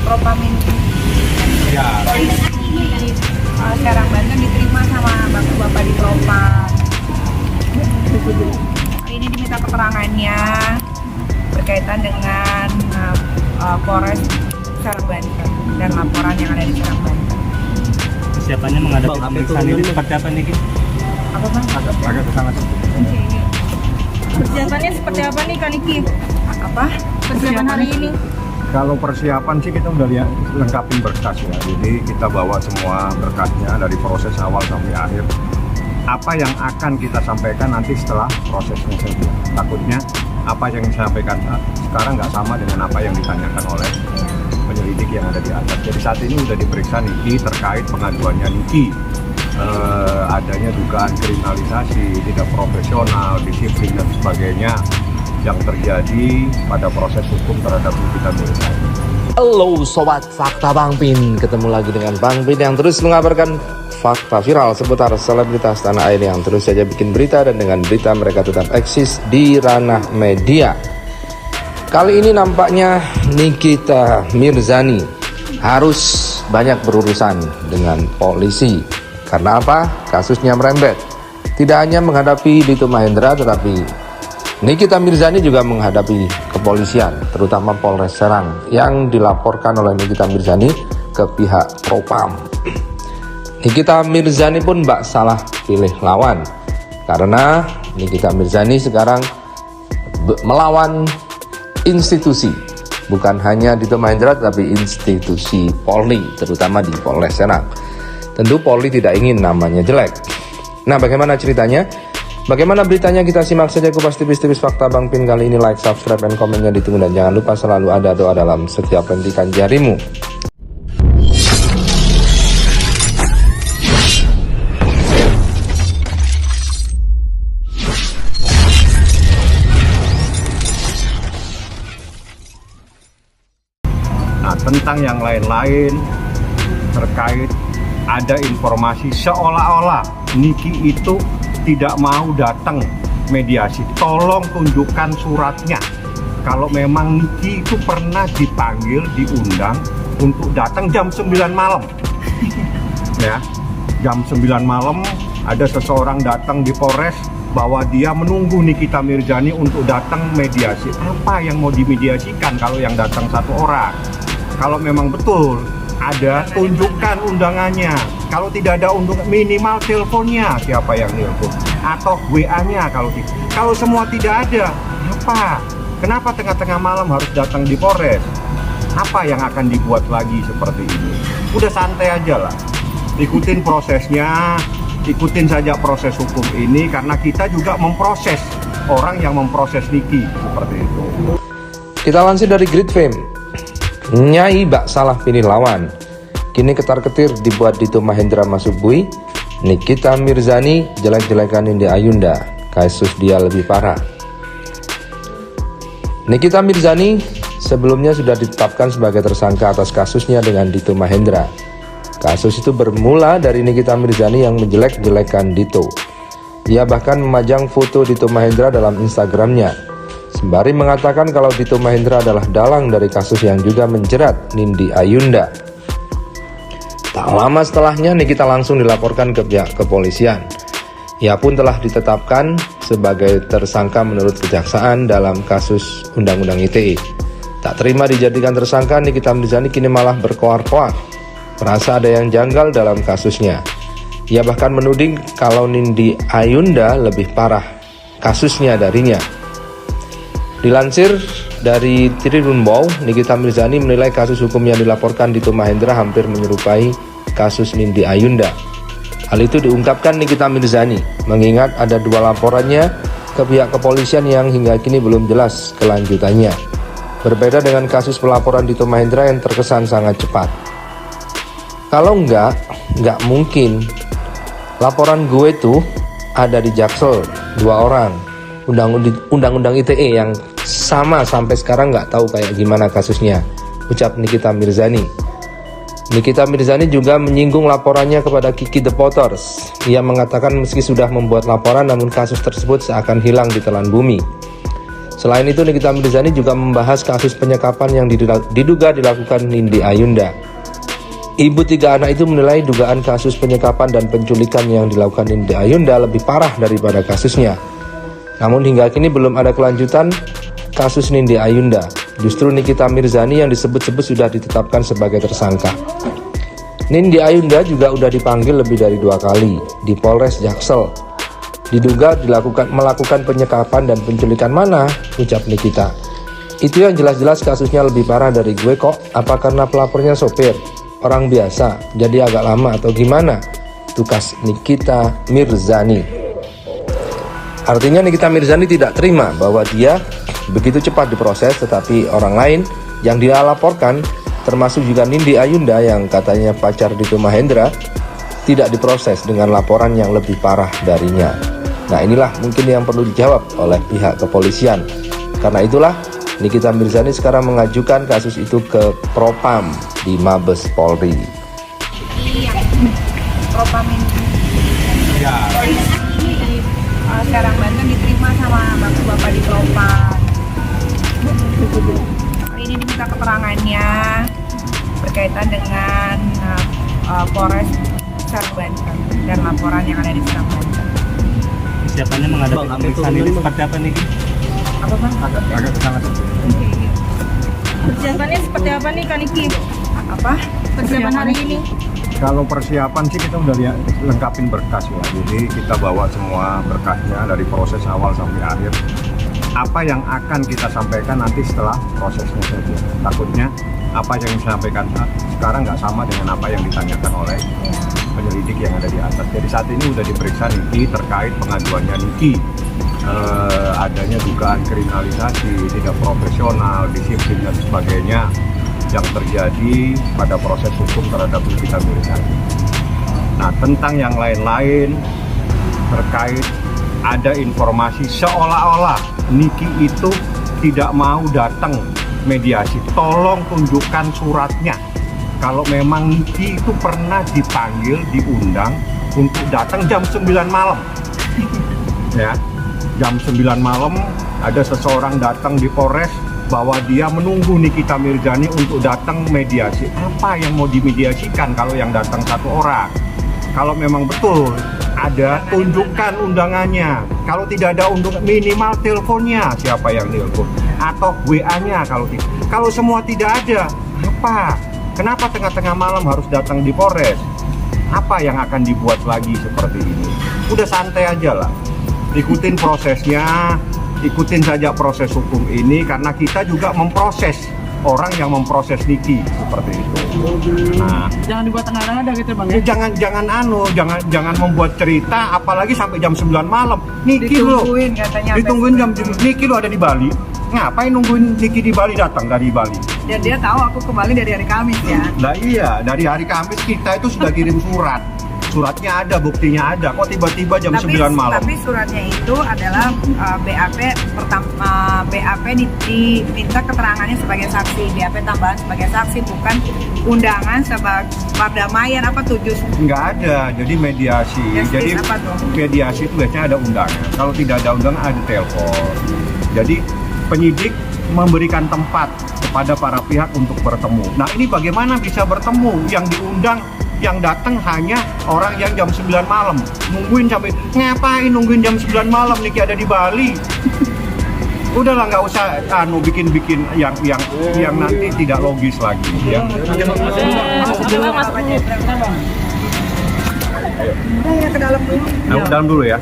Propam ini. Ya. Di Serang Banten diterima sama bapak-bapak di Propam. Ini diminta keterangannya berkaitan dengan Polres Serang Banten dan laporan yang ada di Serang Banten. Persiapannya menghadapi pemeriksaan ini seperti apa nih, Ki? Apa Bang? Agak kesana sih. Persiapannya seperti apa nih Kak Niki? Apa? Persiapan hari ini? Kalau persiapan sih kita udah lihat lengkapin berkas ya. Jadi kita bawa semua berkasnya dari proses awal sampai akhir. Apa yang akan kita sampaikan nanti setelah prosesnya saja. Takutnya apa yang disampaikan sekarang nggak sama dengan apa yang ditanyakan oleh penyelidik yang ada di atas. Jadi saat ini udah diperiksa Niki terkait pengaduannya Niki. Adanya dugaan kriminalisasi, tidak profesional, disiplin dan sebagainya yang terjadi pada proses hukum terhadap Nikita Mirzani. Halo Sobat Fakta Bang Pin, ketemu lagi dengan Bang Pin yang terus mengabarkan fakta viral seputar selebritas tanah air yang terus saja bikin berita, dan dengan berita mereka tetap eksis di ranah media. Kali ini nampaknya Nikita Mirzani harus banyak berurusan dengan polisi. Karena apa? Kasusnya merembet. Tidak hanya menghadapi Dito Mahendra, tetapi Nikita Mirzani juga menghadapi kepolisian, terutama Polres Serang, yang dilaporkan oleh Nikita Mirzani ke pihak Propam. Nikita Mirzani pun bak salah pilih lawan, karena Nikita Mirzani sekarang melawan institusi, bukan hanya Dito Mahendra, tetapi institusi Polri, terutama di Polres Serang. Tentu Polri tidak ingin namanya jelek. Nah, bagaimana ceritanya? Bagaimana beritanya? Kita simak saja kupas tipis-tipis fakta Bang Pin kali ini. Like, subscribe, dan komennya ditunggu. Dan jangan lupa selalu ada doa dalam setiap hentikan jarimu. Nah, tentang yang lain-lain terkait ada informasi seolah-olah Niki itu tidak mau datang mediasi. Tolong tunjukkan suratnya. Kalau memang Niki itu pernah dipanggil, diundang untuk datang jam 9 malam. Ya, jam 9 malam ada seseorang datang di Polres bahwa dia menunggu Nikita Mirzani untuk datang mediasi. Apa yang mau dimediasikan kalau yang datang satu orang? Kalau memang betul ada, tunjukkan undangannya. Kalau tidak ada undangan, minimal teleponnya siapa yang nelpon, atau WA-nya. Kalau semua tidak ada, apa? Kenapa tengah-tengah malam harus datang di Polres? Apa yang akan dibuat lagi seperti ini? Udah santai aja lah, ikutin prosesnya, ikutin saja proses hukum ini, karena kita juga memproses orang yang memproses Niki seperti itu. Kita lansir dari Grid Fame. Nyai bak salah pilih lawan. Kini ketar-ketir dibuat Dito Mahendra masuk bui. Nikita Mirzani jelek-jelekan Nindi Ayunda. Kasus dia lebih parah. Nikita Mirzani sebelumnya sudah ditetapkan sebagai tersangka atas kasusnya dengan Dito Mahendra. Kasus itu bermula dari Nikita Mirzani yang menjelek-jelekan Dito. Ia bahkan memajang foto Dito Mahendra dalam Instagramnya, sembari mengatakan kalau Dito Mahendra adalah dalang dari kasus yang juga menjerat Nindi Ayunda. Tak lama setelahnya Nikita langsung dilaporkan ke pihak kepolisian. Ia pun telah ditetapkan sebagai tersangka menurut kejaksaan dalam kasus Undang-Undang ITE. Tak terima dijadikan tersangka, Nikita Mirzani kini malah berkoar-koar, merasa ada yang janggal dalam kasusnya. Ia bahkan menuding kalau Nindi Ayunda lebih parah kasusnya darinya. Dilansir dari Tribunbau, Nikita Mirzani menilai kasus hukum yang dilaporkan Dito Mahendra hampir menyerupai kasus Nindi Ayunda. Hal itu diungkapkan Nikita Mirzani, mengingat ada dua laporannya ke pihak kepolisian yang hingga kini belum jelas kelanjutannya. Berbeda dengan kasus pelaporan Dito Mahendra yang terkesan sangat cepat. Kalau enggak mungkin. Laporan gue tuh ada di Jaksel, 2 orang. Undang-undang ITE yang sama sampai sekarang nggak tahu kayak gimana kasusnya, ucap Nikita Mirzani. Nikita Mirzani juga menyinggung laporannya kepada Kiki The Potters. Ia mengatakan meski sudah membuat laporan, namun kasus tersebut seakan hilang di telan bumi. Selain itu, Nikita Mirzani juga membahas kasus penyekapan yang diduga dilakukan Nindi Ayunda. Ibu tiga anak itu menilai dugaan kasus penyekapan dan penculikan yang dilakukan Nindi Ayunda lebih parah daripada kasusnya. Namun hingga kini belum ada kelanjutan kasus Nindi Ayunda. Justru Nikita Mirzani yang disebut-sebut sudah ditetapkan sebagai tersangka. Nindi Ayunda juga sudah dipanggil lebih dari 2 kali di Polres Jaksel. Diduga melakukan penyekapan dan penculikan mana, ucap Nikita. Itu yang jelas-jelas kasusnya lebih parah dari gue kok. Apa karena pelapornya sopir, orang biasa, jadi agak lama atau gimana? Tukas Nikita Mirzani. Artinya Nikita Mirzani tidak terima bahwa dia begitu cepat diproses, tetapi orang lain yang dia laporkan, termasuk juga Nindi Ayunda yang katanya pacar Dito Mahendra, tidak diproses dengan laporan yang lebih parah darinya. Nah, inilah mungkin yang perlu dijawab oleh pihak kepolisian. Karena itulah Nikita Mirzani sekarang mengajukan kasus itu ke Propam di Mabes Polri. Propam ini Ya, sekarang Banten diterima sama bapak-bapak di Propam. Ini diminta keterangannya berkaitan dengan Polres Serang Banten dan laporan yang ada di Serang Banten. Persiapannya menghadapi pemeriksaan ini seperti apa nih? Apa bang? agak kesana. Persiapannya seperti apa nih Kak Niki? Apa? Persiapan hari ini? Kalau persiapan sih kita udah lengkapin berkas ya. Jadi kita bawa semua berkasnya dari proses awal sampai akhir. Apa yang akan kita sampaikan nanti setelah prosesnya saja. Takutnya apa yang disampaikan sekarang nggak sama dengan apa yang ditanyakan oleh penyelidik yang ada di atas. Jadi saat ini udah diperiksa Niki terkait pengaduannya Niki. Adanya dugaan kriminalisasi, tidak profesional, disiplin dan sebagainya yang terjadi pada proses hukum terhadap Nikita Mirzani. Nah, tentang yang lain-lain terkait ada informasi seolah-olah Niki itu tidak mau datang mediasi. Tolong tunjukkan suratnya. Kalau memang Niki itu pernah dipanggil, diundang untuk datang jam 9 malam. Ya, jam 9 malam ada seseorang datang di Polres bahwa dia menunggu Nikita Mirzani untuk datang mediasi. Apa yang mau dimediasikan kalau yang datang 1 orang? Kalau memang betul ada, tunjukkan undangannya. Kalau tidak ada undangan, minimal teleponnya siapa yang telepon atau WA-nya. Kalau semua tidak ada, apa? Kenapa tengah-tengah malam harus datang di Polres? Apa yang akan dibuat lagi seperti ini? Udah santai aja lah. Ikutin prosesnya, ikutin saja proses hukum ini karena kita juga memproses orang yang memproses Niki seperti itu. Nah, Jangan dibuat tengah-tengah dah gitu Bang ya? jangan membuat cerita apalagi sampai jam 9 malam. Niki lo Ditungguin katanya. ditungguin jam Niki lo ada di Bali. Ngapain nungguin Niki di Bali datang dari Bali? Dan dia tahu aku kembali dari hari Kamis ya. Nah iya, dari hari Kamis kita itu sudah kirim surat. Suratnya ada, buktinya ada. Kok tiba-tiba jam 9 malam? Tapi suratnya itu adalah BAP diminta keterangannya sebagai saksi, BAP tambahan sebagai saksi, bukan undangan sebagai perdamaian apa tujuh. Nggak ada, jadi mediasi. Jadi apa tuh? mediasi itu biasanya ada undangan. Kalau tidak ada undangan ada telepon. Jadi penyidik memberikan tempat kepada para pihak untuk bertemu. Nah ini bagaimana bisa bertemu? Yang diundang, yang datang hanya orang yang jam 9 malam. Nungguin sampai, ngapain nungguin jam 9 malam? Niki ada di Bali. Udahlah, nggak usah bikin-bikin yang nanti tidak logis lagi ya. Udah ya ke dalam dulu. Nah, dalam dulu ya.